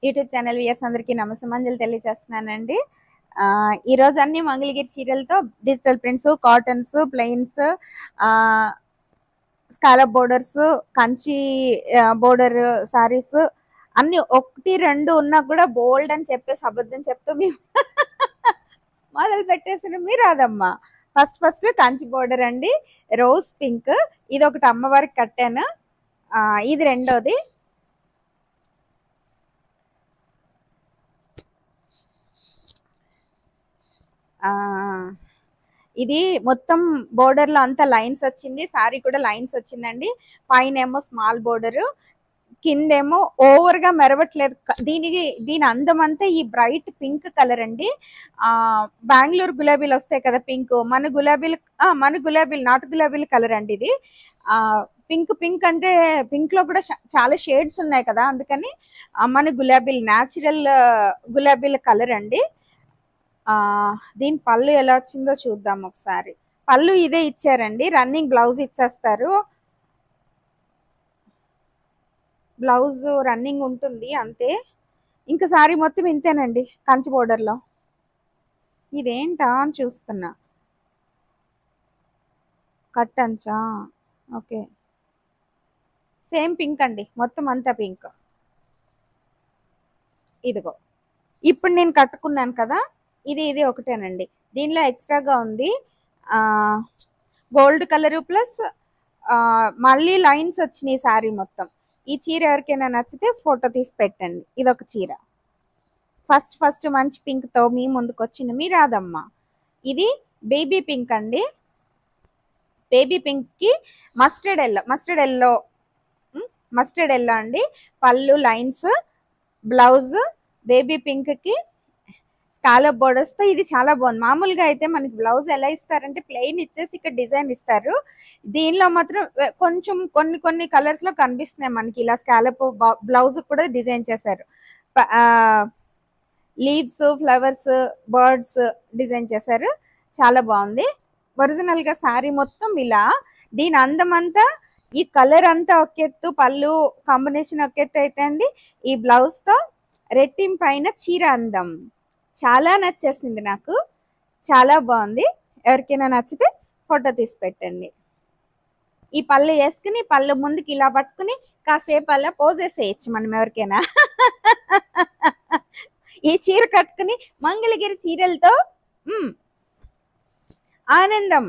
YouTube channel viewers అందరికీ నమస్సమాంజలు తెలియజేస్తున్నానండి. ఈ రోజు అన్ని మంగళగిరి చీరలతో digital prints, cottons, plains, scallop borders, Kanchi border sarees అన్ని ఒకటి రెండు ఉన్నా కూడా బోల్డ్ అని చెప్పేసి అబద్ధం చెప్తూ మేము మొదలు పెట్టేసిన మీరు రాదమ్మా. ఫస్ట్ కంచి బోర్డర్ అండి, రోజ్ పింక్. ఇది ఒకటి అమ్మవారికి కట్టాను. ఇది రెండోది. ఇది మొత్తం బోర్డర్ లో అంతా లైన్స్ వచ్చింది, సారీ కూడా లైన్స్ వచ్చిందండి. పైన ఏమో స్మాల్ బోర్డర్, కిందేమో ఓవర్ గా మెరవట్లేదు. దీని అందం అంతా ఈ బ్రైట్ పింక్ కలర్ అండి. బెంగళూరు గులాబీలు వస్తాయి కదా పింక్, మన గులాబీలు నాటు గులాబీల కలర్ అండి ఇది. పింక్ అంటే పింక్ లో కూడా చాలా షేడ్స్ ఉన్నాయి కదా, అందుకని మన గులాబీలు న్యాచురల్ గులాబీల కలర్ అండి. దీని పళ్ళు ఎలా వచ్చిందో చూద్దాం ఒకసారి. పళ్ళు ఇదే ఇచ్చారండి, రన్నింగ్ బ్లౌజ్ ఇచ్చేస్తారు. బ్లౌజ్ రన్నింగ్ ఉంటుంది అంతే. ఇంకా సారీ మొత్తం ఇంతేనండి కంచి బోర్డర్లో. ఇదేంటా అని చూస్తున్నా. కట్ అంచా, ఓకే. సేమ్ పింక్ అండి, మొత్తం అంతా పింక్. ఇదిగో ఇప్పుడు నేను కట్టుకున్నాను కదా, ఇది ఒకటేనండి. దీనిలో ఎక్స్ట్రాగా ఉంది గోల్డ్ కలరు ప్లస్ మళ్ళీ లైన్స్ వచ్చినాయి శారీ మొత్తం. ఈ చీర ఎవరికైనా నచ్చితే ఫోటో తీసి పెట్టండి. ఇదొక చీర. ఫస్ట్ మంచి పింక్తో మీ ముందుకు వచ్చింది మీ రాదమ్మ. ఇది బేబీ పింక్ అండి. బేబీ పింక్కి మస్టర్డ్ ఎల్లో అండి. పళ్ళు లైన్స్, బ్లౌజ్ బేబీ పింక్కి స్కాలప్ బోర్డర్స్తో. ఇది చాలా బాగుంది. మామూలుగా అయితే మనకి బ్లౌజ్ ఎలా ఇస్తారంటే ప్లెయిన్ ఇచ్చేసి ఇక్కడ డిజైన్ ఇస్తారు. దీనిలో మాత్రం కొంచెం కొన్ని కలర్స్లో కనిపిస్తున్నాయి మనకి. ఇలా స్కాలప్ బ్లౌజ్ కూడా డిజైన్ చేశారు. లీవ్స్, ఫ్లవర్స్, బర్డ్స్ డిజైన్ చేశారు. చాలా బాగుంది. ఒరిజినల్గా శారీ మొత్తం ఇలా. దీని అందం అంతా ఈ కలర్ అంతా ఒక ఎత్తు, పళ్ళు కాంబినేషన్ ఒక ఎత్తు అయితే అండి, ఈ బ్లౌజ్తో రెట్టింపైన చీర అందం చాలా నచ్చేసింది నాకు. చాలా బాగుంది. ఎవరికైనా నచ్చితే ఫోటో తీసి పెట్టండి. ఈ పళ్ళు వేసుకుని పళ్ళు ముందుకి ఇలా పట్టుకుని కాసేపు అలా పోజేసేయచ్చు మనం ఎవరికైనా. ఈ చీర కట్టుకుని మంగళగిరి చీరలతో ఆనందం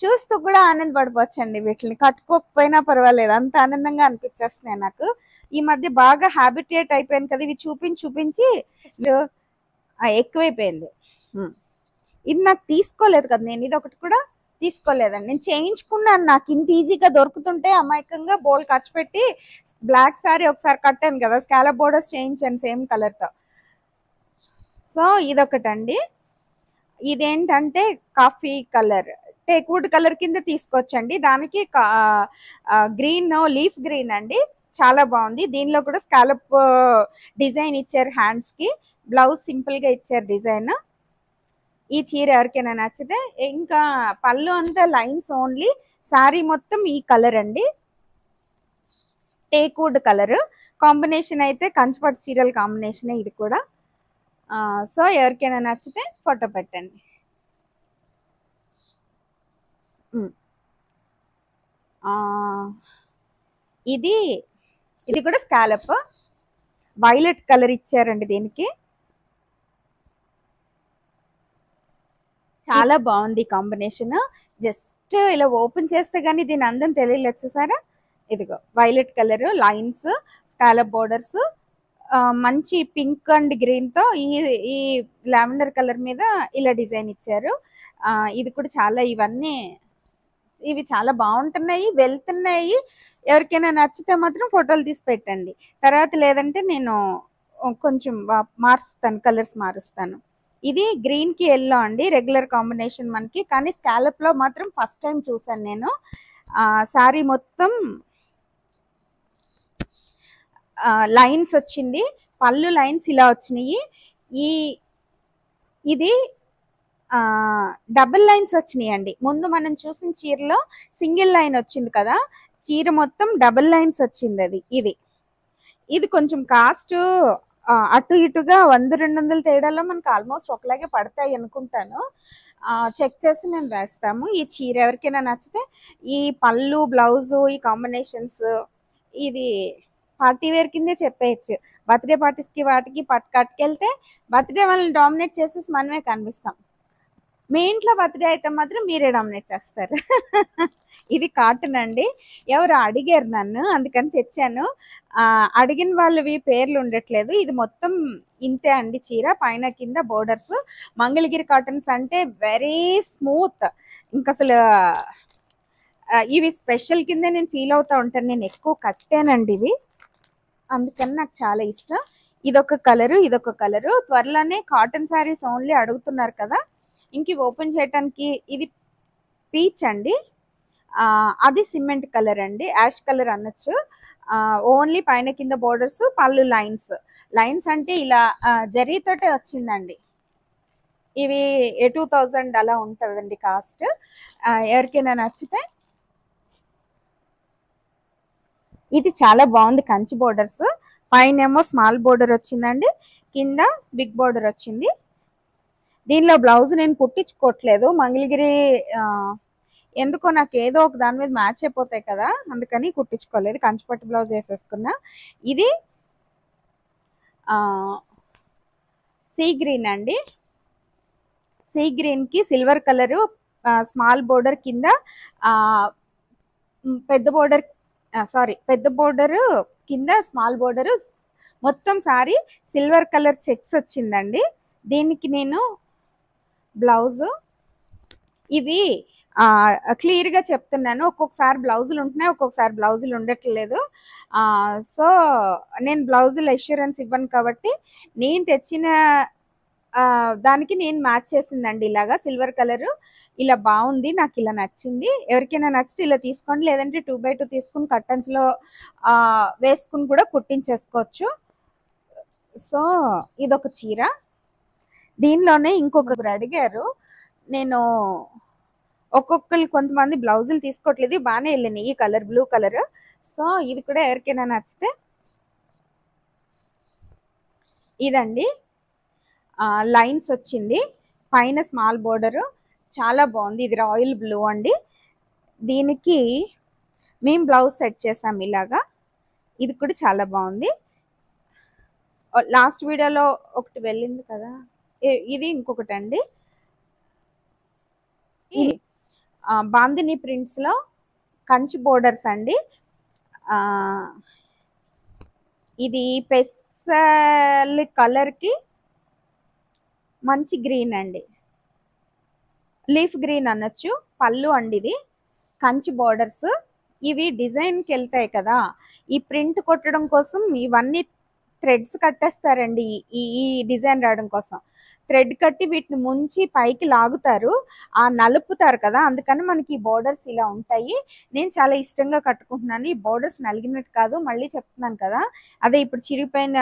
చూస్తూ కూడా ఆనందపడిపోవచ్చండి. వీటిని కట్టుకోకపోయినా పర్వాలేదు, అంత ఆనందంగా అనిపించేస్తున్నాయి నాకు. ఈ మధ్య బాగా హ్యాబిటేట్ అయిపోయాను కదా, ఇవి చూపించి ఎక్కువైపోయింది. ఇది నాకు తీసుకోలేదు కదా, నేను ఇది ఒకటి కూడా తీసుకోలేదండి. నేను చేయించుకున్నాను, నాకు ఇంత ఈజీగా దొరుకుతుంటే అమాయకంగా బోల్ ఖర్చు పెట్టి బ్లాక్ శారీ ఒకసారి కట్టాను కదా, స్కాలప్ బోర్డర్స్ చేయించాను సేమ్ కలర్తో. సో ఇదొకటండి. ఇదేంటంటే కాఫీ కలర్, టేక్వుడ్ కలర్ కింద తీసుకోవచ్చండి. దానికి గ్రీన్, లీఫ్ గ్రీన్ అండి. చాలా బాగుంది. దీనిలో కూడా స్కాలప్ డిజైన్ ఇచ్చారు హ్యాండ్స్కి. బ్లౌజ్ సింపుల్గా ఇచ్చారు డిజైన్. ఈ చీర ఎవరికైనా నచ్చితే. ఇంకా పళ్ళు అంతా లైన్స్ ఓన్లీ, శారీ మొత్తం ఈ కలర్ అండి, టేక్వుడ్ కలర్ కాంబినేషన్. అయితే కంచిపట్టు చీరల కాంబినేషనే ఇది కూడా. సో ఎవరికైనా నచ్చితే ఫోటో పెట్టండి. ఇది కూడా స్కాలప్ వైలెట్ కలర్ ఇచ్చారండి దీనికి. చాలా బాగుంది కాంబినేషన్. జస్ట్ ఇలా ఓపెన్ చేస్తే కానీ దీని అందం తెలియలేదు సారా. ఇదిగో violet colour, lines, scallop borders, మంచి పింక్ అండ్ గ్రీన్తో ఈ లావెండర్ కలర్ మీద ఇలా డిజైన్ ఇచ్చారు. ఇది కూడా చాలా ఇవి చాలా బాగుంటున్నాయి, వెళ్తున్నాయి. ఎవరికైనా నచ్చితే మాత్రం ఫోటోలు తీసి పెట్టండి. తర్వాత లేదంటే నేను కొంచెం మారుస్తాను, కలర్స్ మారుస్తాను. ఇది గ్రీన్కి ఎల్లో అండి, రెగ్యులర్ కాంబినేషన్ మనకి. కానీ స్కాలప్లో మాత్రం ఫస్ట్ టైం చూసాను నేను. శారీ మొత్తం లైన్స్ వచ్చింది, పళ్ళు లైన్స్ ఇలా వచ్చినాయి. ఇది డబుల్ లైన్స్ వచ్చినాయి అండి. ముందు మనం చూసిన చీరలో సింగిల్ లైన్ వచ్చింది కదా, చీర మొత్తం డబుల్ లైన్స్ వచ్చింది. ఇది ఇది కొంచెం కాస్ట్ అటు ఇటుగా 100-200 తేడాలో మనకు ఆల్మోస్ట్ ఒకలాగే పడతాయి అనుకుంటాను. చెక్ చేసి మేము వేస్తాము. ఈ చీర ఎవరికైనా నచ్చితే ఈ పళ్ళు బ్లౌజు ఈ కాంబినేషన్స్ ఇది పార్టీ వేర్ కిందే చెప్పేయచ్చు. బర్త్డే పార్టీస్కి వాటికి కట్టుకెళ్తే బర్త్డే వాళ్ళని డామినేట్ చేసేసి మనమే కనిపిస్తాం. మీ ఇంట్లో బర్త్డే అయితే మాత్రం మీరే డామినేట్ చేస్తారు. ఇది కాటన్ అండి. ఎవరు అడిగారు నన్ను, అందుకని తెచ్చాను. అడిగిన వాళ్ళవి పేర్లు ఉండట్లేదు. ఇది మొత్తం ఇంతే అండి చీర, పైన కింద బోర్డర్స్. మంగళగిరి కాటన్స్ అంటే వెరీ స్మూత్. ఇంక అసలు ఇవి స్పెషల్ కింద నేను ఫీల్ అవుతా ఉంటాను. నేను ఎక్కువ కట్టానండి ఇవి, అందుకని నాకు చాలా ఇష్టం. ఇదొక కలరు, ఇదొక కలరు. త్వరలోనే కాటన్ శారీస్ ఓన్లీ అడుగుతున్నారు కదా, ఇంక ఓపెన్ చేయడానికి. ఇది పీచ్ అండి, అది సిమెంట్ కలర్ అండి, యాష్ కలర్ అనొచ్చు. ఓన్లీ పైన కింద బోర్డర్స్, పళ్ళు లైన్స్. లైన్స్ అంటే ఇలా జరీతోటే వచ్చిందండి. ఇవి 2000 అలా ఉంటుందండి కాస్ట్. ఎవరికైనా నచ్చితే. ఇది చాలా బాగుంది, కంచి బోర్డర్స్. పైన ఏమో స్మాల్ బోర్డర్ వచ్చిందండి, కింద బిగ్ బోర్డర్ వచ్చింది. దీనిలో బ్లౌజ్ నేను కుట్టించుకోవట్లేదు, మంగళగిరి ఎందుకో నాకు ఏదో ఒక దాని మీద మ్యాచ్ అయిపోతాయి కదా, అందుకని కుట్టించుకోలేదు. కంచిపట్టు బ్లౌజ్ వేసేసుకున్నా. ఇది సీ గ్రీన్ అండి. సీ గ్రీన్కి సిల్వర్ కలరు, స్మాల్ బోర్డర్ కింద పెద్ద బోర్డర్, పెద్ద బోర్డరు కింద స్మాల్ బోర్డరు. మొత్తం సారీ సిల్వర్ కలర్ చెక్స్ వచ్చిందండి. దీనికి నేను బ్లౌజు ఇవి క్లియర్గా చెప్తున్నాను. ఒక్కొక్కసారి బ్లౌజులు ఉంటున్నాయి, ఒక్కొక్కసారి బ్లౌజులు ఉండట్లేదు. సో నేను బ్లౌజులు అష్యూరెన్స్ ఇవ్వను కాబట్టి నేను తెచ్చిన దానికి నేను మ్యాచ్ చేసిందండి. ఇలాగా సిల్వర్ కలరు ఇలా బాగుంది, నాకు ఇలా నచ్చింది. ఎవరికైనా నచ్చితే ఇలా తీసుకోండి, లేదంటే 2x2 తీసుకుని కర్టన్స్లో వేసుకుని కూడా కుట్టించేసుకోవచ్చు. సో ఇదొక చీర. దీనిలోనే ఇంకొకరు అడిగారు, నేను ఒక్కొక్కరు కొంతమంది బ్లౌజులు తీసుకోవట్లేదు, బాగానే వెళ్ళినాయి ఈ కలర్, బ్లూ కలర్. సో ఇది కూడా ఎవరికైనా నచ్చితే. ఇదండి లైన్స్ వచ్చింది, పైన స్మాల్ బోర్డరు, చాలా బాగుంది. ఇది రాయల్ బ్లూ అండి. దీనికి మేము బ్లౌజ్ సెట్ చేసాం ఇలాగా. ఇది కూడా చాలా బాగుంది. లాస్ట్ వీడియోలో ఒకటి వెళ్ళింది కదా, ఇది ఇంకొకటి అండి. ఇది బాందిని ప్రింట్స్లో కంచి బోర్డర్స్ అండి. ఇది పెసల్ కలర్కి మంచి గ్రీన్ అండి, లీఫ్ గ్రీన్ అనొచ్చు. పళ్ళు అండి, ఇది కంచి బోర్డర్స్. ఇవి డిజైన్కి వెళ్తాయి కదా, ఈ ప్రింట్ కొట్టడం కోసం ఇవన్నీ థ్రెడ్స్ కట్టేస్తారండి. ఈ డిజైన్ రావడం కోసం థ్రెడ్ కట్టి వీటిని ముంచి పైకి లాగుతారు, నలుపుతారు కదా, అందుకని మనకి ఈ బోర్డర్స్ ఇలా ఉంటాయి. నేను చాలా ఇష్టంగా కట్టుకుంటున్నాను. ఈ బోర్డర్స్ నలిగినట్టు కాదు, మళ్ళీ చెప్తున్నాను కదా, అదే ఇప్పుడు చిరిగిపోయిన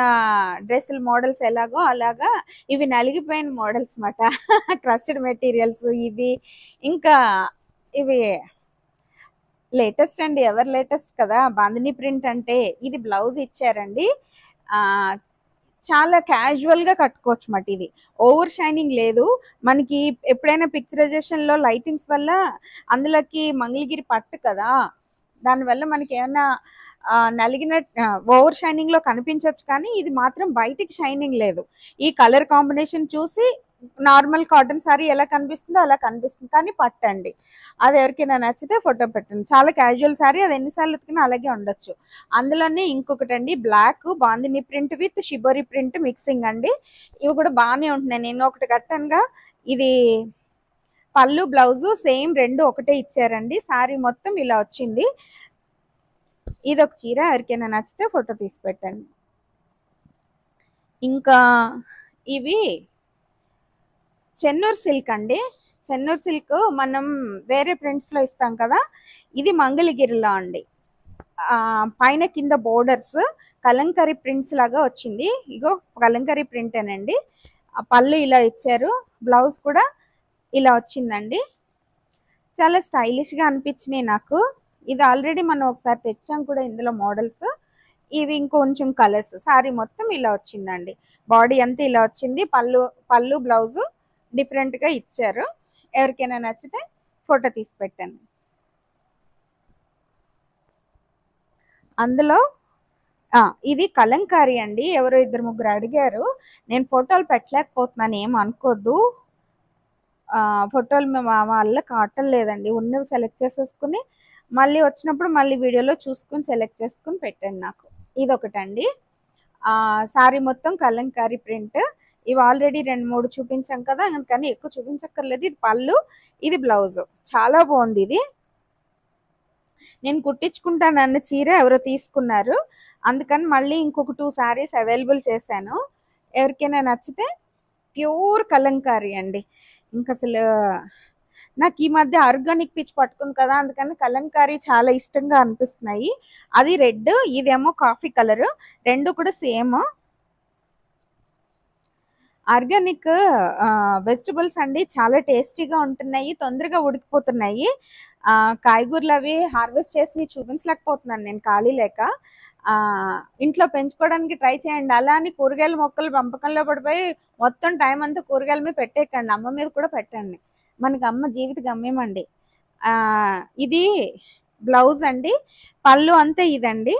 డ్రెస్సుల మోడల్స్ ఎలాగో అలాగా ఇవి నలిగిపోయిన మోడల్స్ అన్నమాట. క్రష్డ్ మెటీరియల్స్ ఇవి. ఇంకా ఇవి లేటెస్ట్ అండి, ఎవర్ లేటెస్ట్ కదా బాందిని ప్రింట్ అంటే. ఇది బ్లౌజ్ ఇచ్చారండి, చాలా క్యాజువల్గా కట్టుకోవచ్చు అన్నమాట. ఇది ఓవర్ షైనింగ్ లేదు. మనకి ఎప్పుడైనా పిక్చరైజేషన్లో లైటింగ్స్ వల్ల అందులోకి మంగళగిరి పట్టు కదా, దానివల్ల మనకి ఏమైనా నలిగినట్టు ఓవర్ షైనింగ్లో కనిపించవచ్చు, కానీ ఇది మాత్రం బయటికి షైనింగ్ లేదు. ఈ కలర్ కాంబినేషన్ చూసి నార్మల్ కాటన్ సారీ ఎలా కనిపిస్తుందో అలా కనిపిస్తుంది, కానీ పట్టండి. అది ఎవరికైనా నచ్చితే ఫోటో పెట్టండి. చాలా క్యాజువల్ సారీ, అది ఎన్నిసార్లు ఉతికినా అలాగే ఉండొచ్చు. అందులోనే ఇంకొకటి అండి, black bandhani print with shibori print mixing అండి. ఇవి కూడా బాగానే ఉంటున్నాయి. నేను ఒకటి కట్టానుగా, ఇది పళ్ళు బ్లౌజు సేమ్ రెండు ఒకటే ఇచ్చారండి. సారీ మొత్తం ఇలా వచ్చింది. ఇది ఒక చీర, ఎవరికైనా నచ్చితే ఫోటో తీసి పెట్టండి. ఇంకా ఇవి చెన్నూరు సిల్క్ అండి. చెన్నూరు సిల్క్ మనం వేరే ప్రింట్స్లో ఇస్తాం కదా, ఇది మంగళగిరిలో అండి. పైన కింద బోర్డర్స్ కలంకరీ ప్రింట్స్ లాగా వచ్చింది. ఇగో కలంకరీ ప్రింటేనండి. పళ్ళు ఇలా ఇచ్చారు, బ్లౌజ్ కూడా ఇలా వచ్చిందండి. చాలా స్టైలిష్గా అనిపించినాయి నాకు. ఇది ఆల్రెడీ మనం ఒకసారి తెచ్చాం కూడా ఇందులో మోడల్స్. ఇవి ఇంకొంచెం కలర్స్. సారీ మొత్తం ఇలా వచ్చిందండి. బాడీ అంతా ఇలా వచ్చింది. పళ్ళు బ్లౌజు డిఫరెంట్గా ఇచ్చారు. ఎవరికైనా నచ్చితే ఫోటో తీసి పెట్టండి. అందులో ఇది కలంకారీ అండి. ఎవరో 2-3 అడిగారు. నేను ఫోటోలు పెట్టలేకపోతున్నాను, ఏం అనుకోద్దు. ఫోటోలు మా వల్ల కావట్లేదండి. ఉన్నవి సెలెక్ట్ చేసేసుకుని మళ్ళీ వచ్చినప్పుడు మళ్ళీ వీడియోలో చూసుకుని సెలెక్ట్ చేసుకుని పెట్టండి నాకు. ఇదొకటండి. సారీ మొత్తం కలంకారీ ప్రింట్. ఇవి ఆల్రెడీ 2-3 చూపించాం కదా, అందుకని ఎక్కువ చూపించక్కర్లేదు. ఇది పళ్ళు, ఇది బ్లౌజు. చాలా బాగుంది ఇది. నేను కుట్టించుకుంటానన్న చీర ఎవరో తీసుకున్నారు, అందుకని మళ్ళీ ఇంకొక 2 శారీస్ అవైలబుల్ చేశాను. ఎవరికైనా నచ్చితే ప్యూర్ కలంకారీ అండి. ఇంకా అసలు నాకు ఈ మధ్య ఆర్గానిక్ పిచ్ పట్టుకుంది కదా, అందుకని కలంకారీ చాలా ఇష్టంగా అనిపిస్తున్నాయి. అది రెడ్, ఇదేమో కాఫీ కలర్. రెండు కూడా సేమ్. ఆర్గానిక్ వెజిటబుల్స్ అండి చాలా టేస్టీగా ఉంటున్నాయి, తొందరగా ఉడికిపోతున్నాయి. కాయగూరలు అవి హార్వెస్ట్ చేసి చూపించలేకపోతున్నాను నేను ఖాళీ లేక. ఇంట్లో పెంచుకోవడానికి ట్రై చేయండి. అలా అని కూరగాయల మొక్కలు పెంపకంలో పడిపోయి మొత్తం టైం అంతా కూరగాయల మీద పెట్టేయకండి, అమ్మ మీద కూడా పెట్టండి. మనకి అమ్మ జీవిత గమ్యం అండి. ఇది బ్లౌజ్ అండి. పళ్ళు అంతే ఇదండి,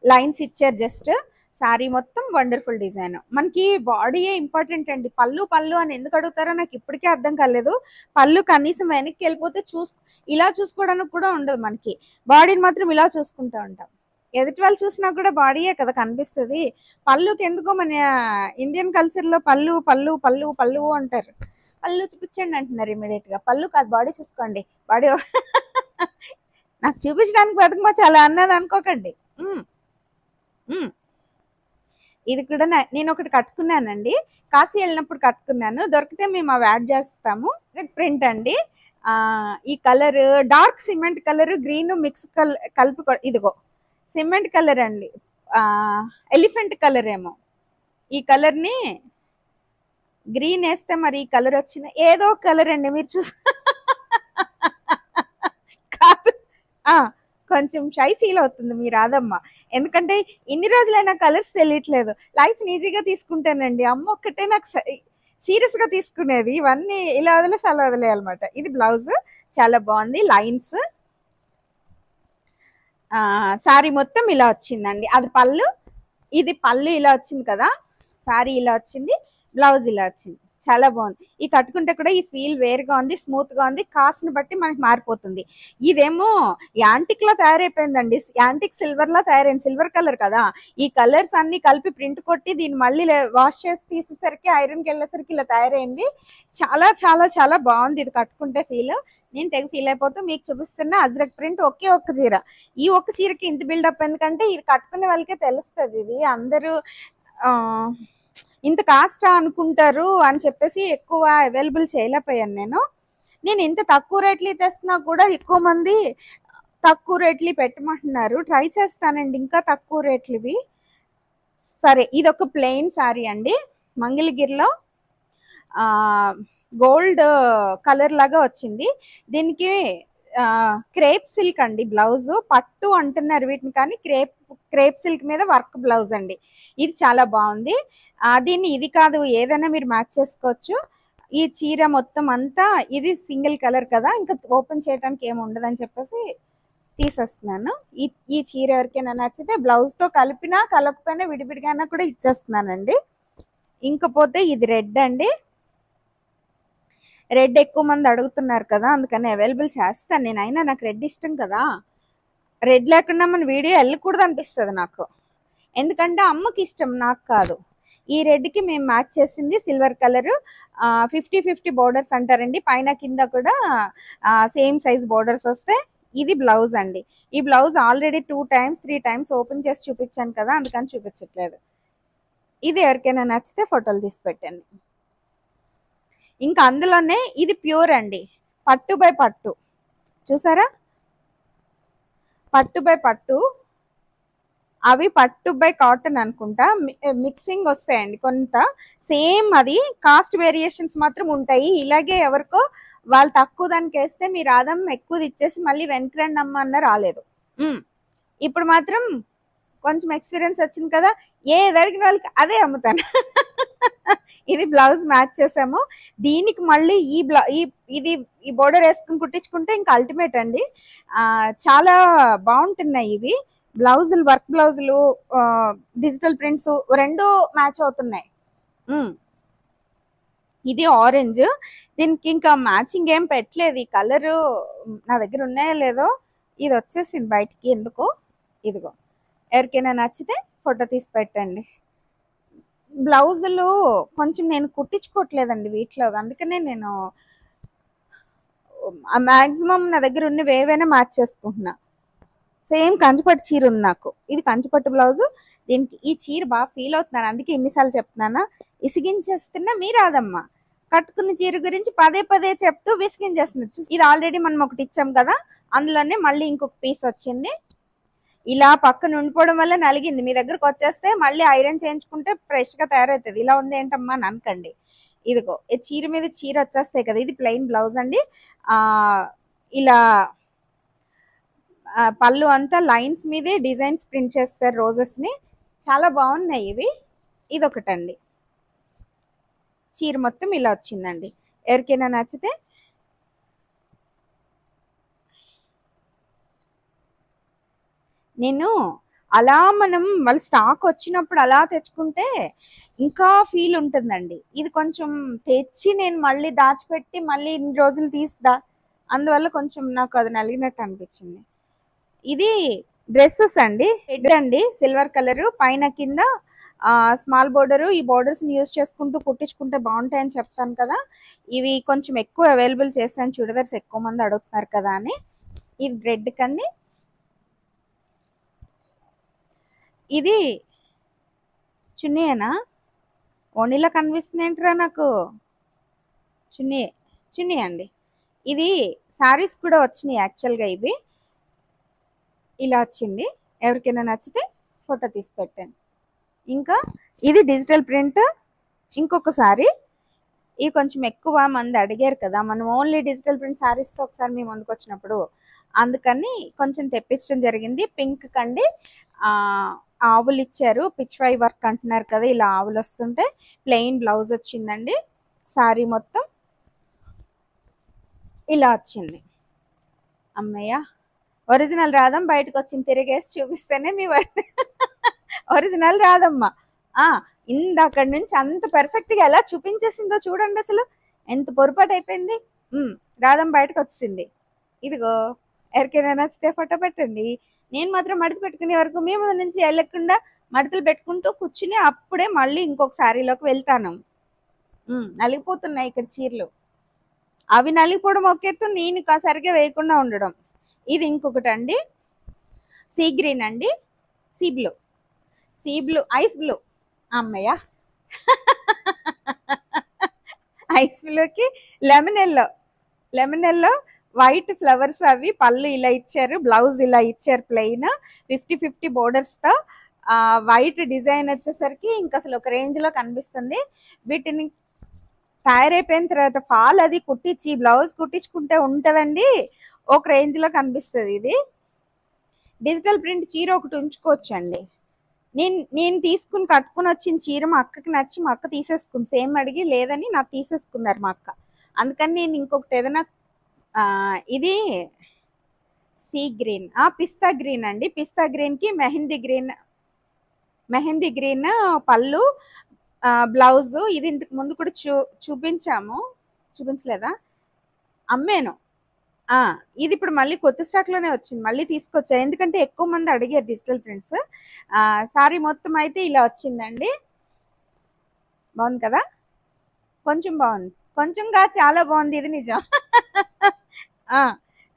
లైన్స్ ఇచ్చారు జస్ట్. శారీ మొత్తం వండర్ఫుల్ డిజైన్. మనకి బాడీయే ఇంపార్టెంట్ అండి. పళ్ళు అని ఎందుకు అడుగుతారో నాకు ఇప్పటికే అర్థం కాలేదు. పళ్ళు కనీసం వెనక్కి వెళ్ళిపోతే ఇలా చూసుకోవడానికి కూడా ఉండదు మనకి. బాడీని మాత్రం ఇలా చూసుకుంటూ ఉంటాం. ఎదుటి వాళ్ళు చూసినా కూడా బాడీయే కదా కనిపిస్తుంది. పళ్ళుకి ఎందుకో మన ఇండియన్ కల్చర్లో పళ్ళు పళ్ళు పళ్ళు పళ్ళు అంటారు. పళ్ళు చూపించండి అంటున్నారు ఇమీడియట్గా. పళ్ళు కాదు, బాడీ చూసుకోండి. బాడీ నాకు చూపించడానికి బతుకమో చాలా అన్నది అనుకోకండి. ఇది కూడా నేను ఒకటి కట్టుకున్నానండి, కాశీ వెళ్ళినప్పుడు కట్టుకున్నాను. దొరికితే మేము అవి యాడ్ చేస్తాము. ప్రింట్ అండి. ఈ colour dark cement colour, green mix కలిపి, ఇదిగో సిమెంట్ కలర్ అండి. ఎలిఫెంట్ కలర్ ఏమో. ఈ కలర్ని గ్రీన్ వేస్తే మరి ఈ కలర్ వచ్చింది. ఏదో కలర్ అండి, మీరు కాదు. కొంచెం షై ఫీల్ అవుతుంది మీ రాధమ్మ, ఎందుకంటే ఇన్ని రోజులైనా కలర్స్ తెలియట్లేదు. లైఫ్ ఈజీగా తీసుకుంటానండి. అమ్మ ఒక్కటే నాకు సీరియస్గా తీసుకునేది. ఇవన్నీ ఇలా వదిలేసి అలా వదిలేయాలన్నమాట. ఇది బ్లౌజ్ చాలా బాగుంది, లైన్స్. శారీ మొత్తం ఇలా వచ్చిందండి. అది పళ్ళు, ఇది పళ్ళు ఇలా వచ్చింది కదా, శారీ ఇలా వచ్చింది, బ్లౌజ్ ఇలా వచ్చింది. చాలా బాగుంది. ఈ కట్టుకుంటే కూడా ఈ ఫీల్ వేరుగా ఉంది, స్మూత్ గా ఉంది. కాస్ట్ ని బట్టి మనకి మారిపోతుంది. ఇదేమో యాంటిక్ లా తయారైపోయిందండి, యాంటిక్ సిల్వర్ లా తయారైంది. సిల్వర్ కలర్ కదా, ఈ కలర్స్ అన్ని కలిపి ప్రింట్ కొట్టి దీన్ని మళ్ళీ వాష్ చేసి తీసేసరికి, ఐరన్కి వెళ్ళేసరికి ఇలా తయారైంది. చాలా చాలా చాలా బాగుంది ఇది కట్టుకుంటే ఫీల్. నేను తెగ ఫీల్ అయిపోతూ మీకు చూపిస్తున్న అజ్రక్ ప్రింట్ ఒకే ఒక్క చీర. ఈ ఒక్క చీరకి ఇంత బిల్డప్ ఎందుకంటే ఇది కట్టుకునే వాళ్ళకే తెలుస్తుంది. ఇది అందరూ ఇంత కాస్ట్ అనుకుంటారు అని చెప్పేసి ఎక్కువ అవైలబుల్ చేయలేకపోయాను నేను ఇంత తక్కువ రేట్లు తెస్తున్నా కూడా ఎక్కువ మంది తక్కువ రేట్లు పెట్టమంటున్నారు. ట్రై చేస్తానండి ఇంకా తక్కువ రేట్లువి. సరే, ఇది ఒక ప్లెయిన్ శారీ అండి, మంగళగిరిలో గోల్డ్ కలర్ లాగా వచ్చింది. దీనికి క్రేప్ సిల్క్ అండి బ్లౌజ్. పట్టు అంటున్నారు వీటిని, కానీ క్రేప్ సిల్క్ మీద వర్క్ బ్లౌజ్ అండి. ఇది చాలా బాగుంది. దీన్ని ఇది కాదు ఏదైనా మీరు మ్యాచ్ చేసుకోవచ్చు. ఈ చీర మొత్తం అంతా ఇది సింగిల్ కలర్ కదా, ఇంకా ఓపెన్ చేయడానికి ఏమి ఉండదని చెప్పేసి తీసేస్తున్నాను. ఈ చీర ఎవరికైనా నచ్చితే బ్లౌజ్తో కలిపినా కలపకపోయినా విడివిడిగా కూడా ఇచ్చేస్తున్నానండి. ఇంకపోతే ఇది రెడ్ అండి. రెడ్ ఎక్కువ మంది అడుగుతున్నారు కదా, అందుకని అవైలబుల్ చేస్తాను నేను. అయినా నాకు రెడ్ ఇష్టం కదా, రెడ్ లేకుండా మన వీడియో వెళ్ళకూడదు అనిపిస్తుంది నాకు. ఎందుకంటే అమ్మకి ఇష్టం, నాకు కాదు. ఈ రెడ్కి మేము మ్యాచ్ చేసింది సిల్వర్ కలర్. 50-50 బోర్డర్స్ అంటారండి, పైన కింద కూడా సేమ్ సైజ్ బోర్డర్స్ వస్తే. ఇది బ్లౌజ్ అండి. ఈ బ్లౌజ్ ఆల్రెడీ 2-3 టైమ్స్ ఓపెన్ చేసి చూపించాను కదా, అందుకని చూపించట్లేదు. ఇది ఎవరికైనా నచ్చితే ఫోటోలు తీసి పెట్టండి. ఇంకా అందులోనే ఇది ప్యూర్ అండి, పట్టు బై పట్టు. చూసారా, పట్టు బై పట్టు. అవి పట్టు బై కాటన్ అనుకుంటా, మిక్సింగ్ వస్తాయండి కొంత. సేమ్ అది కాస్ట్ వేరియేషన్స్ మాత్రం ఉంటాయి. ఇలాగే ఎవరికో వాళ్ళు తక్కువ దానికి వేస్తే మీరు ఆదం ఎక్కువ ఇచ్చేసి మళ్ళీ వెనక్కి రండి అమ్మ అన్న రాలేదు. ఇప్పుడు మాత్రం కొంచెం ఎక్స్పీరియన్స్ వచ్చింది కదా, ఏది అడిగిన వాళ్ళకి అదే అమ్ముతాను. ఇది బ్లౌజ్ మ్యాచ్ చేసాము. దీనికి మళ్ళీ ఇది ఈ బోర్డర్ వేసుకుని కుట్టించుకుంటే ఇంకా అల్టిమేట్ అండి. చాలా బాగుంటున్నాయి ఇవి బ్లౌజులు, వర్క్ బ్లౌజులు, డిజిటల్ ప్రింట్స్ రెండు మ్యాచ్ అవుతున్నాయి. ఇది ఆరెంజ్, దీనికి ఇంకా మ్యాచింగ్ ఏం పెట్టలేదు. ఈ కలరు నా దగ్గర ఉన్నాయో లేదో, ఇది వచ్చేసింది బయటికి ఎందుకో. ఇదిగో, ఎవరికైనా నచ్చితే ఫోటో తీసి పెట్టండి. బ్లౌజులు కొంచెం నేను కుట్టించుకోవట్లేదండి వీటిలో, అందుకనే నేను మ్యాక్సిమం నా దగ్గర ఉన్నవి ఏవైనా మ్యాచ్ చేసుకుంటున్నా. సేమ్ కంచిపట్టు చీర ఉంది నాకు, ఇది కంచిపట్టు బ్లౌజు. దీనికి ఈ చీర బాగా ఫీల్ అవుతున్నాను, అందుకే ఎన్నిసార్లు చెప్తున్నానా, ఇసిగించేస్తున్నా మీ రాదమ్మా. కట్టుకున్న చీర గురించి పదే పదే చెప్తూ విసిగించేస్తుంది. ఇది ఆల్రెడీ మనం ఒకటి ఇచ్చాం కదా, అందులోనే మళ్ళీ ఇంకొక పీస్ వచ్చింది. ఇలా పక్కన ఉండిపోవడం వల్ల నలిగింది. మీ దగ్గరకు వచ్చేస్తే మళ్ళీ ఐరన్ చేయించుకుంటే ఫ్రెష్గా తయారవుతుంది. ఇలా ఉంది ఏంటమ్మా అని అనకండి. ఇదిగో ఈ చీర మీద చీర వచ్చేస్తాయి కదా, ఇది ప్లెయిన్ బ్లౌజ్ అండి. ఇలా పళ్ళు అంతా లైన్స్ మీదే డిజైన్స్ ప్రింట్ చేస్తారు రోజెస్ని, చాలా బాగున్నాయి ఇవి. ఇదొకటండి, చీర మొత్తం ఇలా వచ్చిందండి. ఎవరికైనా నచ్చితే నేను అలా మనం వాళ్ళు స్టాక్ వచ్చినప్పుడు అలా తెచ్చుకుంటే ఇంకా ఫీల్ ఉంటుందండి. ఇది కొంచెం తెచ్చి నేను మళ్ళీ దాచిపెట్టి మళ్ళీ ఇన్ని రోజులు తీస్తా, అందువల్ల కొంచెం నాకు అది నలిగినట్టు అనిపించింది. ఇది డ్రెస్సెస్ అండి, హెడ్ అండి సిల్వర్ కలరు, పైన కింద స్మాల్ బోర్డరు. ఈ బోర్డర్స్ని యూజ్ చేసుకుంటూ కుట్టించుకుంటే బాగుంటాయని చెప్తాను కదా, ఇవి కొంచెం ఎక్కువ అవైలబుల్ చేస్తాను. చుడిదార్స్ ఎక్కువ మంది అడుగుతున్నారు కదా అని. ఇది రెడ్ కండి. ఇది చున్నీయేనా, ఓణీలా కనిపిస్తుంది ఏంట్రా నాకు, చున్నీ అండి. ఇది శారీస్ కూడా వచ్చినాయి యాక్చువల్గా, ఇవి ఇలా వచ్చింది. ఎవరికైనా నచ్చితే ఫోటో తీసి పెట్టండి. ఇంకా ఇది డిజిటల్ ప్రింట్ ఇంకొకసారి. ఇవి కొంచెం ఎక్కువ మంది అడిగారు కదా, మనం ఓన్లీ డిజిటల్ ప్రింట్ శారీస్తో ఒకసారి మేము ముందుకు వచ్చినప్పుడు, అందుకని కొంచెం తెప్పించడం జరిగింది. పింక్ కండి, ఆవులు ఇచ్చారు, పిచ్ వై వర్క్ అంటున్నారు కదా, ఇలా ఆవులు వస్తుంటే ప్లెయిన్ బ్లౌజ్ వచ్చిందండి. శారీ మొత్తం ఇలా వచ్చింది. అమ్మయ్య, ఒరిజినల్ రాదం బయటకు వచ్చింది, తిరిగేసి చూపిస్తేనే మీ ఒరిజినల్ రాదమ్మా. ఇందాక నుంచి అంత పర్ఫెక్ట్గా ఎలా చూపించేసిందో చూడండి, అసలు ఎంత పొరపాటు అయిపోయింది. రాదం బయటకు వచ్చింది. ఇదిగో, ఎవరికైనా నచ్చితే ఫోటో పెట్టండి. నేను మాత్రం మడత పెట్టుకునే వరకు మీ ముందు నుంచి వెళ్ళకుండా మడతలు పెట్టుకుంటూ కూర్చుని అప్పుడే మళ్ళీ ఇంకొక శారీలోకి వెళ్తాను. నలిగిపోతున్నాయి ఇక్కడ చీరలు, అవి నలిగిపోవడం ఒక ఎత్తు, నేను సరిగ్గా వేయకుండా ఉండడం. ఇది ఇంకొకటి అండి, సీ గ్రీన్ అండి, సీ బ్లూ, ఐస్ బ్లూ. అమ్మయ్య, ఐస్ బ్లూకి లెమన్ ఎల్లో వైట్ ఫ్లవర్స్, అవి పళ్ళు ఇలా ఇచ్చారు, బ్లౌజ్ ఇలా ఇచ్చారు ప్లెయిన్ 50-50 బోర్డర్స్తో. వైట్ డిజైన్ వచ్చేసరికి ఇంకా అసలు ఒక రేంజ్లో కనిపిస్తుంది. వీటిని తయారైపోయిన తర్వాత ఫాల్ అది కుట్టించి బ్లౌజ్ కుట్టించుకుంటే ఉంటుందండి, ఒక రేంజ్లో కనిపిస్తుంది. ఇది డిజిటల్ ప్రింట్ చీర ఒకటి ఉంచుకోవచ్చండి. నేను తీసుకుని కట్టుకుని వచ్చిన చీర మా అక్కకి నచ్చి మా అక్క తీసేసుకుంది, సేమ్ అడిగి లేదని నాకు తీసేసుకున్నారు మా అక్క. అందుకని నేను ఇంకొకటి ఏదైనా, ఇది సీ గ్రీన్, పిస్తా గ్రీన్ అండి. పిస్తా గ్రీన్కి మెహందీ గ్రీన్ పళ్ళు, బ్లౌజు. ఇది ఇంతకు ముందు కూడా చూపించలేదా, అమ్మాను. ఇది ఇప్పుడు మళ్ళీ కొత్త స్టాక్లోనే వచ్చింది, మళ్ళీ తీసుకొచ్చా, ఎందుకంటే ఎక్కువ మంది అడిగారు డిజిటల్ ప్రింట్స్. సారీ మొత్తం అయితే ఇలా వచ్చిందండి. బాగుంది కదా, కొంచెం బాగుంది, కొంచెంగా చాలా బాగుంది, ఇది నిజం.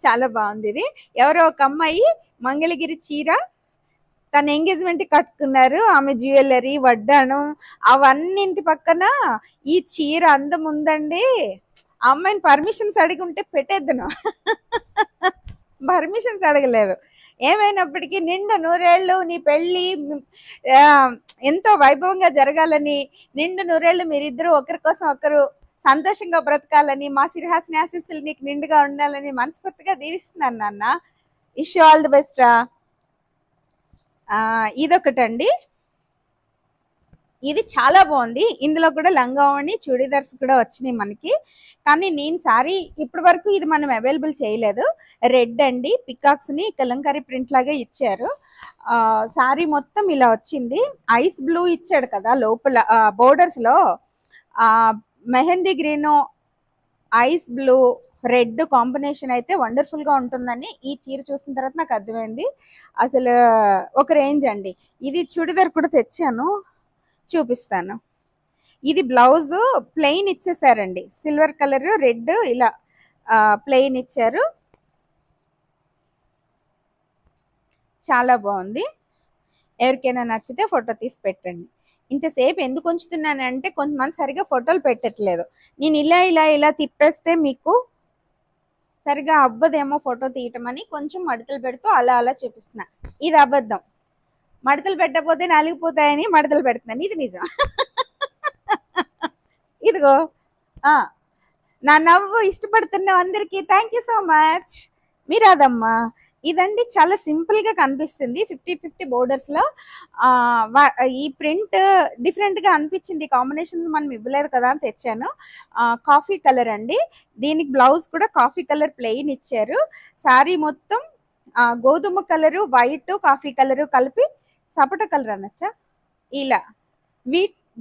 చాలా బాగుంది ఇది. ఎవరో ఒక అమ్మాయి మంగళగిరి చీర తన ఎంగేజ్మెంట్ కట్టుకున్నారు, ఆమె జ్యువెలరీ వడ్డాణం అవన్నింటి పక్కన ఈ చీర అందం ఉందండి. అమ్మాయిని పర్మిషన్స్ అడిగి ఉంటే పెట్టేద్దును, పర్మిషన్స్ అడగలేదు. ఏమైనప్పటికీ నిండు నూరేళ్ళు నీ పెళ్ళి ఎంతో వైభవంగా జరగాలని, నిండు నూరేళ్ళు మీరిద్దరూ ఒకరి కోసం ఒకరు సంతోషంగా బ్రతకాలని, మా సిరిహాసిని ఆశీస్సులు నీకు నిండుగా ఉండాలని మనస్ఫూర్తిగా దీవిస్తున్నాను నాన్న. Wish you all the best రా. ఇదొకటండి, ఇది చాలా బాగుంది. ఇందులో కూడా లంగావోణి చుడీదార్స్ కూడా వచ్చినాయి మనకి. కానీ నేను సారీ ఇప్పటి వరకు ఇది మనం అవైలబుల్ చేయలేదు. రెడ్ అండి, పికాక్స్ ని కలంకారీ ప్రింట్ లాగా ఇచ్చారు. సారీ మొత్తం ఇలా వచ్చింది. ఐస్ బ్లూ ఇచ్చాడు కదా లోపల బోర్డర్స్ లో. Mehndi green, ice blue, red combination అయితే వండర్ఫుల్ గా ఉంటుందని ఈ చీర చూసిన తర్వాత నాకు అర్థమైంది. అసలు ఒక రేంజ్ అండి. ఇది చుడిదార్ కూడా తెచ్చాను, చూపిస్తాను. ఇది బ్లౌజ్ ప్లెయిన్ ఇచ్చేసారండి, సిల్వర్ కలర్ రెడ్ ఇలా ప్లెయిన్ ఇచ్చారు. చాలా బాగుంది. ఎవరికైనా నచ్చితే ఫోటో తీసి పెట్టండి. ఇంతసేపు ఎందుకు ఉంచుతున్నానంటే కొంతమంది సరిగా ఫోటోలు పెట్టట్లేదు. నేను ఇలా ఇలా ఇలా తిప్పేస్తే మీకు సరిగా అవ్వదేమో ఫోటో తీయటం అని కొంచెం మడతలు పెడుతూ అలా అలా చూపిస్తున్నా. ఇది అబద్ధం, మడతలు పెట్టకపోతే నలిగిపోతాయని మడతలు పెడుతున్నాను. ఇది నిజం. ఇదిగో నా నవ్వు ఇష్టపడుతున్న అందరికీ థ్యాంక్ యూ సో మచ్. మీరాదమ్మా. ఇదండి చాలా సింపుల్ గా కనిపిస్తుంది 50-50 బోర్డర్స్ లో. ఈ ప్రింట్ డిఫరెంట్ గా అనిపించింది. కాంబినేషన్స్ మనం ఇవ్వలేదు కదా అని తెచ్చాను. కాఫీ కలర్ అండి, దీనికి బ్లౌజ్ కూడా కాఫీ కలర్ ప్లెయిన్ ఇచ్చారు. శారీ మొత్తం గోధుమ కలరు, వైట్, కాఫీ కలరు కలిపి సపట కలర్ అనొచ్చా, ఇలా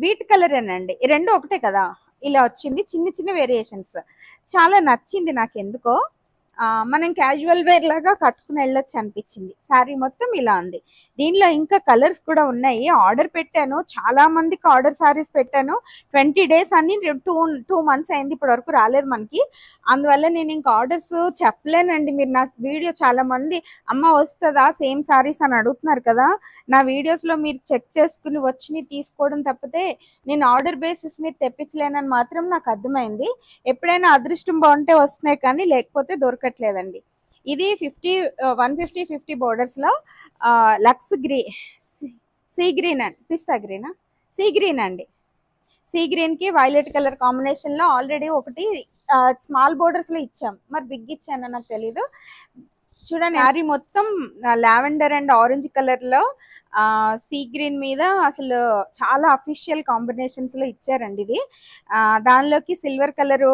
వీట్ కలర్ అనండి, రెండు ఒకటే కదా. ఇలా వచ్చింది, చిన్న చిన్న వేరియేషన్స్. చాలా నచ్చింది నాకు ఎందుకో. మనం క్యాజువల్ వేర్ లాగా కట్టుకుని వెళ్ళొచ్చు అనిపించింది. శారీ మొత్తం ఇలా ఉంది. దీనిలో ఇంకా కలర్స్ కూడా ఉన్నాయి. ఆర్డర్ పెట్టాను, చాలా మందికి ఆర్డర్ శారీస్ పెట్టాను. 20 days అని 2 months అయింది, ఇప్పటి వరకు రాలేదు మనకి. అందువల్ల నేను ఇంకా ఆర్డర్స్ చెప్పలేనండి. మీరు నా వీడియో చాలా మంది అమ్మ వస్తుందా సేమ్ శారీస్ అని అడుగుతున్నారు కదా. నా వీడియోస్లో మీరు చెక్ చేసుకుని వచ్చి తీసుకోవడం తప్పితే నేను ఆర్డర్ బేసిస్ మీద తెప్పించలేనని మాత్రం నాకు అర్థమైంది. ఎప్పుడైనా అదృష్టం బాగుంటే వస్తున్నాయి, కానీ లేకపోతే దొరకట్లేదండి. ఇది 150 బోర్డర్స్ లో లక్స్ సీ గ్రీన్ అండి, పిస్తా గ్రీనా, సీ గ్రీన్ అండి. సీ గ్రీన్ కి వైలెట్ కలర్ కాంబినేషన్ లో ఆల్రెడీ ఒకటి స్మాల్ బోర్డర్స్ లో ఇచ్చాం, మరి బిగ్ ఇచ్చానో నాకు తెలీదు. చూడండి, శారీ మొత్తం లావెండర్ అండ్ ఆరెంజ్ కలర్ లో సీ గ్రీన్ మీద అసలు చాలా అఫీషియల్ కాంబినేషన్స్ లో ఇచ్చారండి. ఇది దానిలోకి సిల్వర్ కలర్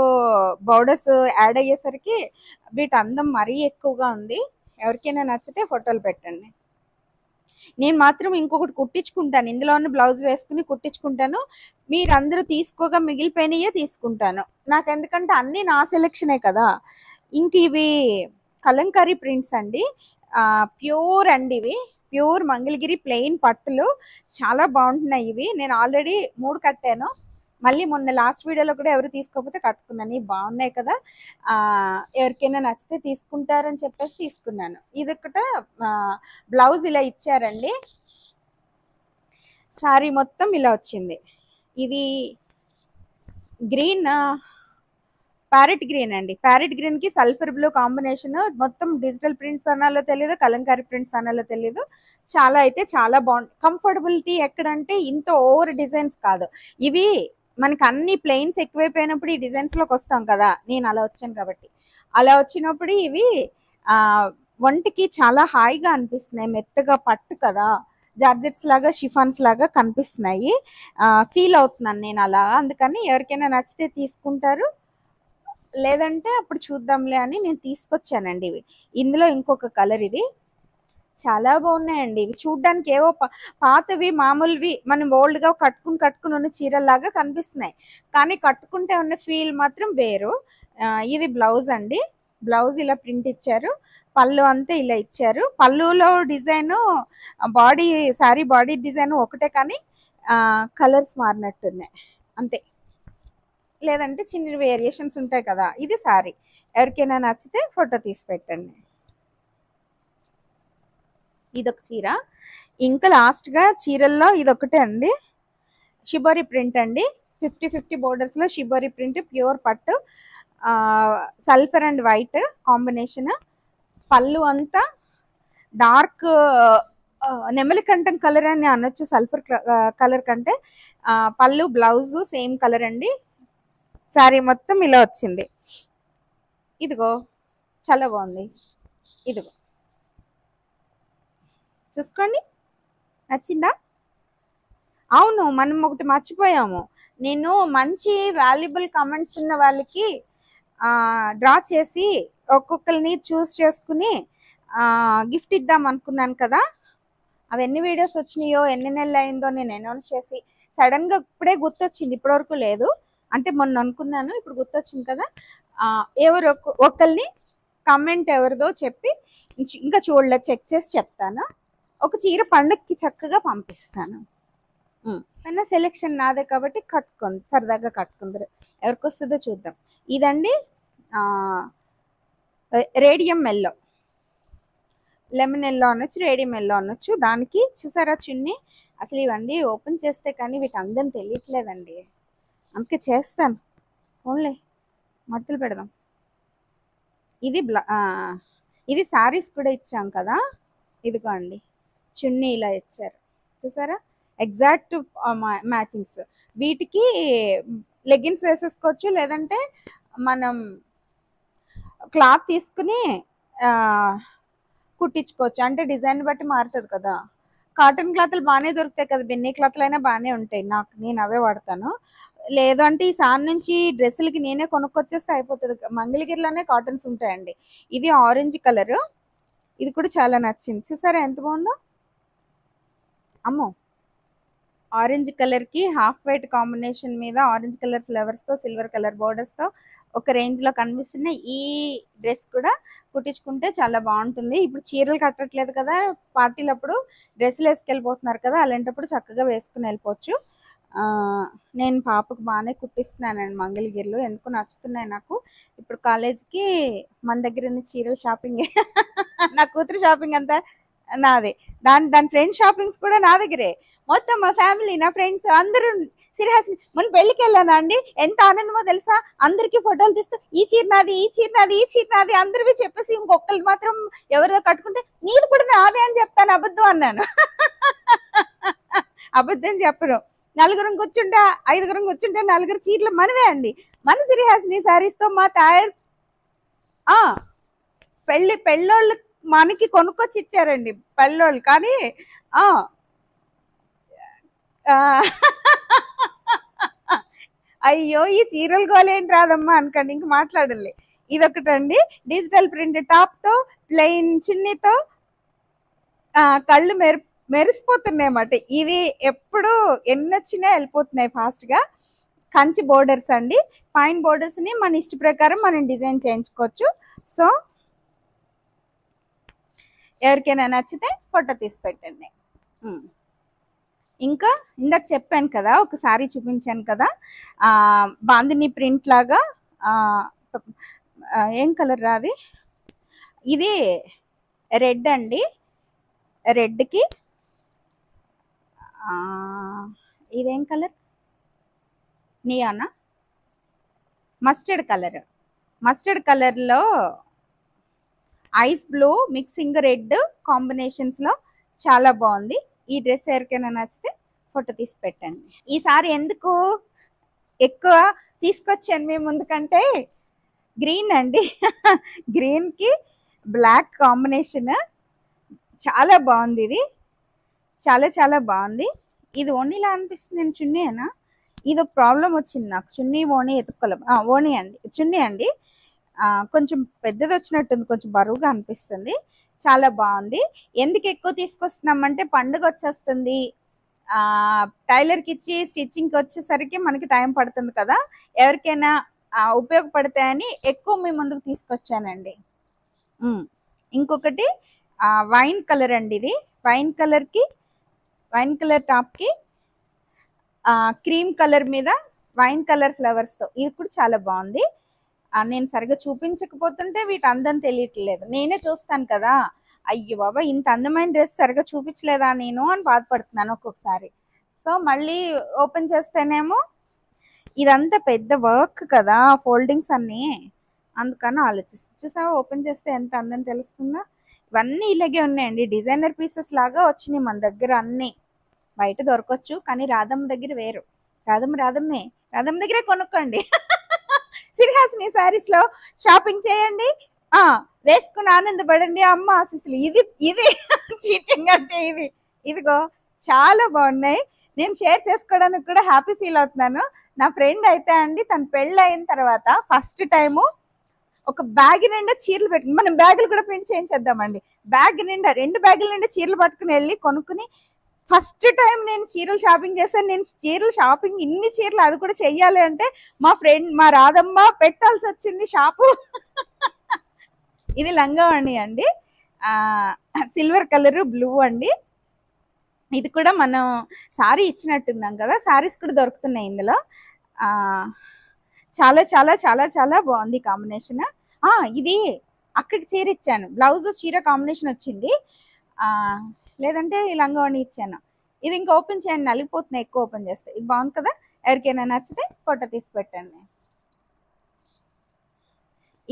బోర్డర్స్ యాడ్ అయ్యేసరికి వీటి అందం మరీ ఎక్కువగా ఉంది. ఎవరికైనా నచ్చితే ఫోటోలు పెట్టండి. నేను మాత్రం ఇంకొకటి కుట్టించుకుంటాను, ఇందులోనే బ్లౌజ్ వేసుకుని కుట్టించుకుంటాను. మీరందరూ తీసుకోగా మిగిలిపోయినయే తీసుకుంటాను. నాకు ఎందుకంటే అన్నీ నా సెలెక్షనే కదా. ఇంక ఇవి కలంకారీ ప్రింట్స్ అండి, ప్యూర్ అండి. ఇవి ప్యూర్ మంగళగిరి ప్లెయిన్ పట్టులు చాలా బాగుంటున్నాయి. ఇవి నేను ఆల్రెడీ 3 కట్టాను. మళ్ళీ మొన్న లాస్ట్ వీడియోలో కూడా ఎవరు తీసుకోకపోతే కట్టుకున్నాను. ఇవి బాగున్నాయి కదా, ఎవరికైనా నచ్చితే తీసుకుంటారని చెప్పేసి తీసుకున్నాను. ఇది ఒకట బ్లౌజ్ ఇలా ఇచ్చారండి. శారీ మొత్తం ఇలా వచ్చింది. ఇది గ్రీన్, ప్యారెట్ గ్రీన్ అండి. ప్యారెట్ గ్రీన్ కి సల్ఫర్ బ్లూ కాంబినేషన్. మొత్తం డిజిటల్ ప్రింట్స్ అనాలో తెలియదు, కలంకారీ ప్రింట్స్ అనాలో తెలియదు. చాలా అయితే చాలా బాగుంది. కంఫర్టబిలిటీ ఎక్కడంటే ఇంత ఓవర్ డిజైన్స్ కాదు. ఇవి మనకి అన్ని ప్లెయిన్స్ ఎక్కువైపోయినప్పుడు ఈ డిజైన్స్ లోకి వస్తాం కదా, నేను అలా వచ్చాను కాబట్టి. అలా వచ్చినప్పుడు ఇవి ఒంటికి చాలా హాయిగా అనిపిస్తున్నాయి. మెత్తగా పట్టు కదా, జార్జెట్స్ లాగా షిఫాన్స్ లాగా కనిపిస్తున్నాయి. ఫీల్ అవుతున్నాను నేను అలా. అందుకని ఎవరికైనా నచ్చితే తీసుకుంటారు, లేదంటే అప్పుడు చూద్దాంలే అని నేను తీసుకొచ్చానండి. ఇవి ఇందులో ఇంకొక కలర్, ఇది చాలా బాగున్నాయండి. ఇవి చూడ్డానికి ఏవో పాతవి మామూలువి మనం ఓల్డ్గా కట్టుకుని ఉన్న చీరల్లాగా కనిపిస్తున్నాయి, కానీ కట్టుకుంటే ఉన్న ఫీల్ మాత్రం వేరు. ఇది బ్లౌజ్ అండి. బ్లౌజ్ ఇలా ప్రింట్ ఇచ్చారు, పళ్ళు అంతా ఇలా ఇచ్చారు. పళ్ళులో design, body sari body design ఒకటే, కానీ కలర్స్ మారినట్టున్నాయి అంతే. లేదంటే చిన్న వేరియేషన్స్ ఉంటాయి కదా. ఇది శారీ, ఎవరికైనా నచ్చితే ఫోటో తీసి పెట్టండి. ఇదొక చీర. ఇంకా లాస్ట్గా చీరల్లో ఇదొకటే అండి, షిబోరి ప్రింట్ అండి. 50-50 బోర్డర్స్లో షిబోరి ప్రింట్, ప్యూర్ పట్టు, సల్ఫర్ అండ్ వైట్ కాంబినేషన్. పళ్ళు అంతా డార్క్ నెమలికంఠం కలర్ అని అనొచ్చు, సల్ఫర్ కలర్ కంటే. పళ్ళు బ్లౌజ్ సేమ్ కలర్ అండి. శారీ మొత్తం ఇలా వచ్చింది. ఇదిగో చాలా బాగుంది. ఇదిగో చూసుకోండి, నచ్చిందా? అవును, మనం ఒకటి మర్చిపోయాము. నేను మంచి వాల్యుబుల్ కమెంట్స్ ఉన్న వాళ్ళకి డ్రా చేసి ఒక్కొక్కరిని చూస్ చేసుకుని గిఫ్ట్ ఇద్దాం అనుకున్నాను కదా. అవి ఎన్ని వీడియోస్ వచ్చినాయో ఎన్ని నెలలు అయిందో నేను అనౌన్స్ చేసి సడన్గా ఇప్పుడే గుర్తొచ్చింది. ఇప్పటివరకు లేదు, అంటే మొన్న అనుకున్నాను, ఇప్పుడు గుర్తొచ్చింది కదా. ఎవరు ఒకరిని కమెంట్ ఎవరిదో చెప్పి ఇంకా చూడలేదు, చెక్ చేసి చెప్తాను. ఒక చీర పండుగకి చక్కగా పంపిస్తాను. అన్న సెలెక్షన్ నాదే కాబట్టి కట్టుకుంది, సరదాగా కట్టుకుందరు. ఎవరికి వస్తుందో చూద్దాం. ఇదండి రేడియం ఎల్లో, లెమన్ ఎల్లో అనొచ్చు, రేడియం ఎల్లో అనొచ్చు. దానికి చూసారా చున్నీ. అసలు ఇవన్నీ ఓపెన్ చేస్తే కానీ వీటి అందం తెలియట్లేదండి, అందుకే చేస్తాను. ఓన్లీ మడతలు పెడదాం. ఇది శారీస్ కూడా ఇచ్చాం కదా, ఇదిగో అండి చున్నీ ఇలా ఇచ్చారు చూసారా, ఎగ్జాక్ట్ మ్యాచింగ్స్. వీటికి లెగిన్స్ వేసేసుకోవచ్చు, లేదంటే మనం క్లాత్ తీసుకుని కుట్టించుకోవచ్చు. అంటే డిజైన్ బట్టి మారుతుంది కదా. కాటన్ క్లాత్లు బాగానే దొరుకుతాయి కదా, బెన్నీ క్లాత్లు అయినా బాగానే ఉంటాయి. నేను అవే వాడతాను. లేదు అంటే ఈ సాన్ నుంచి డ్రెస్సులకి నేనే కొనుక్కొచ్చేస్తే అయిపోతుంది. మంగళగిరిలోనే కాటన్స్ ఉంటాయండి. ఇది ఆరెంజ్ కలర్, ఇది కూడా చాలా నచ్చింది. చూసారా ఎంత బాగుందో. అమ్మో, ఆరెంజ్ కలర్కి హాఫ్ వైట్ కాంబినేషన్ మీద ఆరెంజ్ కలర్ ఫ్లవర్స్తో సిల్వర్ కలర్ బోర్డర్స్తో ఒక రేంజ్లో కనిపిస్తున్న ఈ డ్రెస్ కూడా కుట్టించుకుంటే చాలా బాగుంటుంది. ఇప్పుడు చీరలు కట్టట్లేదు కదా, పార్టీలప్పుడు డ్రెస్సులు వేసుకెళ్ళిపోతున్నారు కదా, అలాంటప్పుడు చక్కగా వేసుకుని వెళ్ళిపోవచ్చు. నేను పాపకు బాగానే కుట్టిస్తున్నానండి మంగళగిరిలో, ఎందుకు నచ్చుతున్నాయి నాకు. ఇప్పుడు కాలేజ్కి మన దగ్గర ఉన్న చీరల షాపింగ్ నా కూతురు షాపింగ్ అంతా నాదే, దాని ఫ్రెండ్స్ షాపింగ్స్ కూడా నా దగ్గరే. మొత్తం మా ఫ్యామిలీ, నా ఫ్రెండ్స్ అందరూ శ్రీహాసిని మొన్న పెళ్ళికి వెళ్ళానా అండి, ఎంత ఆనందమో తెలుసా. అందరికీ ఫోటోలు తీస్తూ ఈ చీర నాది, ఈ చీర నాది, ఈ చీర నాది అందరివి చెప్పేసి ఇంకొకళ్ళు మాత్రం ఎవరిదో కట్టుకుంటే నీది కూడా నాదే అని చెప్తాను. అబద్ధం అన్నాను. అబద్ధం చెప్పను. నలుగురం కూర్చుంటే, ఐదుగురం కూర్చుంటే నలుగురు చీరలు మనవే అండి. మన శ్రీహాసిని శారీస్తో మా తయారు పెళ్ళోళ్ళు మనకి కొనుక్కొచ్చి ఇచ్చారండి పెళ్ళోళ్ళు. కానీ అయ్యో ఈ చీరలు గోలేంటి రాదమ్మా అనుకోండి, ఇంక మాట్లాడాలి. ఇదొకటండి, డిజిటల్ ప్రింట్ టాప్తో ప్లెయిన్ చున్నీతో కళ్ళు మెరిసిపోతున్నాయి అన్నమాట. ఇవి ఎప్పుడు ఎన్ని వచ్చినా వెళ్ళిపోతున్నాయి ఫాస్ట్గా. కంచి బోర్డర్స్ అండి, పైన బోర్డర్స్ని మన ఇష్ట ప్రకారం మనం డిజైన్ చేయించుకోవచ్చు. సో ఎవరికైనా నచ్చితే ఫోటో తీసి పెట్టండి. ఇంకా ఇందాక చెప్పాను కదా, ఒక సారీ చూపించాను కదా, బాందిని ప్రింట్ లాగా. ఏం కలర్ రాది, ఇది రెడ్ అండి. రెడ్కి ఇదేం కలర్, నియానా మస్టర్డ్ కలర్లో ఐస్ బ్లూ మిక్సింగ్ రెడ్ కాంబినేషన్స్లో చాలా బాగుంది. ఈ డ్రెస్ ఎవరికైనా నచ్చితే ఫోటో తీసి పెట్టండి. ఈసారి ఎందుకు ఎక్కువ తీసుకొచ్చాను మీ ముందుకంటే గ్రీన్ అండి. గ్రీన్కి బ్లాక్ కాంబినేషన్ చాలా బాగుంది. ఇది చాలా చాలా బాగుంది. ఇది ఓణీలా అనిపిస్తుంది. నేను చున్నీనా, ఇది ఒక ప్రాబ్లం వచ్చింది నాకు, చున్నీ ఓణీ ఎత్తుకోలేం. ఓణీ అండి, చున్నీ అండి. కొంచెం పెద్దది వచ్చినట్టుంది, కొంచెం బరువుగా అనిపిస్తుంది. చాలా బాగుంది. ఎందుకు ఎక్కువ తీసుకొస్తున్నామంటే పండుగ వచ్చేస్తుంది, టైలర్కి ఇచ్చి స్టిచ్చింగ్కి వచ్చేసరికి మనకి టైం పడుతుంది కదా, ఎవరికైనా ఉపయోగపడతాయని ఎక్కువ మీ ముందుకు తీసుకొచ్చానండి. ఇంకొకటి వైన్ కలర్ అండి. ఇది వైన్ కలర్ టాప్కి క్రీమ్ కలర్ మీద వైన్ కలర్ ఫ్లవర్స్తో, ఇది కూడా చాలా బాగుంది. నేను సరిగ్గా చూపించకపోతుంటే వీటి అందం తెలియట్లేదు, నేనే చూస్తాను కదా. అయ్యో బాబా, ఇంత అందమైన డ్రెస్ సరిగ్గా చూపించలేదా నేను అని బాధపడుతున్నాను ఒక్కొక్కసారి. సో మళ్ళీ ఓపెన్ చేస్తేనేమో ఇదంతా పెద్ద వర్క్ కదా, ఫోల్డింగ్స్ అన్నీ, అందుకని ఆలోచిస్తా. ఓపెన్ చేస్తే ఎంత అందం తెలుస్తుందో. ఇవన్నీ ఇలాగే ఉన్నాయండి, డిజైనర్ పీసెస్ లాగా వచ్చినాయి మన దగ్గర. అన్నీ బయట దొరకవచ్చు, కానీ రాధమ్మ దగ్గర వేరు. రాధమ్మ దగ్గరే కొనుక్కోండి. శ్రీహాసిని శారీస్లో షాపింగ్ చేయండి, వేసుకుని ఆనందపడండి. అమ్మ ఆశీస్సులు. ఇది చీటింగ్ అంటే ఇదిగో చాలా బాగున్నాయి. నేను షేర్ చేసుకోవడానికి కూడా హ్యాపీ ఫీల్ అవుతున్నాను. నా ఫ్రెండ్ అయితే అండి తన పెళ్ళి అయిన తర్వాత ఫస్ట్ టైము ఒక బ్యాగ్ నిండా చీరలు పెట్టుకుని, మనం బ్యాగులు కూడా ప్రింట్ చేయించేద్దామండి. బ్యాగ్ నిండా 2 బ్యాగుల నిండా చీరలు పట్టుకుని వెళ్ళి కొనుక్కుని ఫస్ట్ టైం నేను చీరలు షాపింగ్ చేశాను. నేను చీరలు షాపింగ్ ఇన్ని చీరలు అది కూడా చెయ్యాలి అంటే మా ఫ్రెండ్ మా రాధమ్మ పెట్టాల్సి వచ్చింది షాపు. ఇది లంగావణి అండి, సిల్వర్ కలర్ బ్లూ అండి. ఇది కూడా మనం సారీ ఇచ్చినట్టున్నాం కదా, సారీస్ కూడా దొరుకుతున్నాయి ఇందులో. చాలా చాలా చాలా చాలా బాగుంది కాంబినేషన్. ఇది అక్కకి చీర ఇచ్చాను, బ్లౌజ్ చీర కాంబినేషన్ వచ్చింది. లేదంటే ఈ లంగావణి ఇచ్చాను. ఇది ఇంకా ఓపెన్ చేయండి, నలిగిపోతున్నాయి ఎక్కువ ఓపెన్ చేస్తే. ఇది బాగుంది కదా, ఎవరికైనా నచ్చితే ఫోటో తీసి పెట్టండి.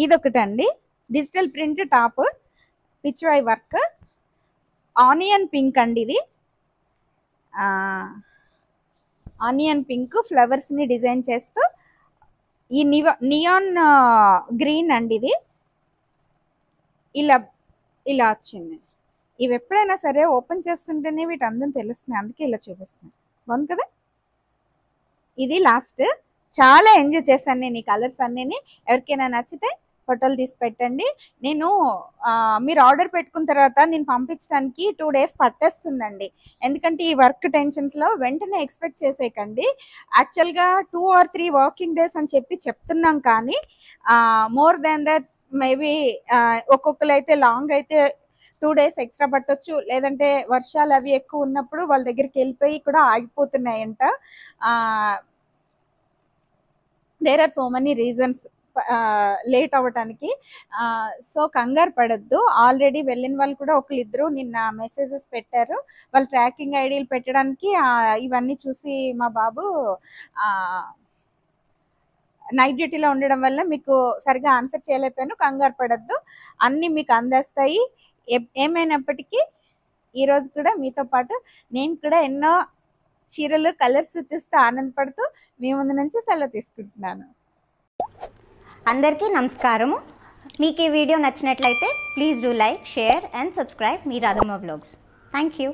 ఇదొకటండి, digital print top, Pichwai work, onion pink అండి. ఇది ఆనియన్ పింక్ ఫ్లవర్స్ని డిజైన్ చేస్తూ ఈ నియాన్ గ్రీన్ అండి. ఇది ఇలా ఇలా వచ్చింది. ఇవి ఎప్పుడైనా సరే ఓపెన్ చేస్తుంటేనే వీటి అందం తెలుస్తుంది, అందుకే ఇలా చూపిస్తున్నాను. బాగుంది కదా. ఇది లాస్ట్. చాలా ఎంజాయ్ చేశాను నేను ఈ కలర్స్ అన్నీ. ఎవరికైనా నచ్చితే ఫోటోలు తీసి పెట్టండి. నేను మీరు ఆర్డర్ పెట్టుకున్న తర్వాత నేను పంపించడానికి 2 days పట్టేస్తుందండి. ఎందుకంటే ఈ వర్క్ టెన్షన్స్లో వెంటనే ఎక్స్పెక్ట్ చేసేయకండి. యాక్చువల్గా 2 or 3 working days అని చెప్తున్నాం, కానీ మోర్ దాన్ దట్ మేబీ ఒక్కొక్కరు అయితే లాంగ్ అయితే 2 days ఎక్స్ట్రా పట్టొచ్చు. లేదంటే వర్షాలు అవి ఎక్కువ ఉన్నప్పుడు వాళ్ళ దగ్గరికి వెళ్ళిపోయి కూడా ఆగిపోతున్నాయంట. There are so many reasons late అవ్వటానికి. సో కంగారు పడద్దు. ఆల్రెడీ వెళ్ళిన వాళ్ళు కూడా ఒకరిద్దరు నిన్న మెసేజెస్ పెట్టారు. వాళ్ళు ట్రాకింగ్ ఐడీలు పెట్టడానికి ఇవన్నీ చూసి మా బాబు నైట్ డ్యూటీలో ఉండడం వల్ల మీకు సరిగా ఆన్సర్ చేయలేకపోయాను. కంగారు పడద్దు, అన్నీ మీకు అందేస్తాయి. ఏమైనప్పటికీ ఈరోజు కూడా మీతో పాటు నేను కూడా ఎన్నో చీరలు కలర్స్ చూస్తూ ఆనందపడుతూ మీ ముందు నుంచి సెలవు తీసుకుంటున్నాను. అందరికీ నమస్కారము. మీకు ఈ వీడియో నచ్చినట్లయితే please do like, share and subscribe me Radhamma vlogs. Thank you.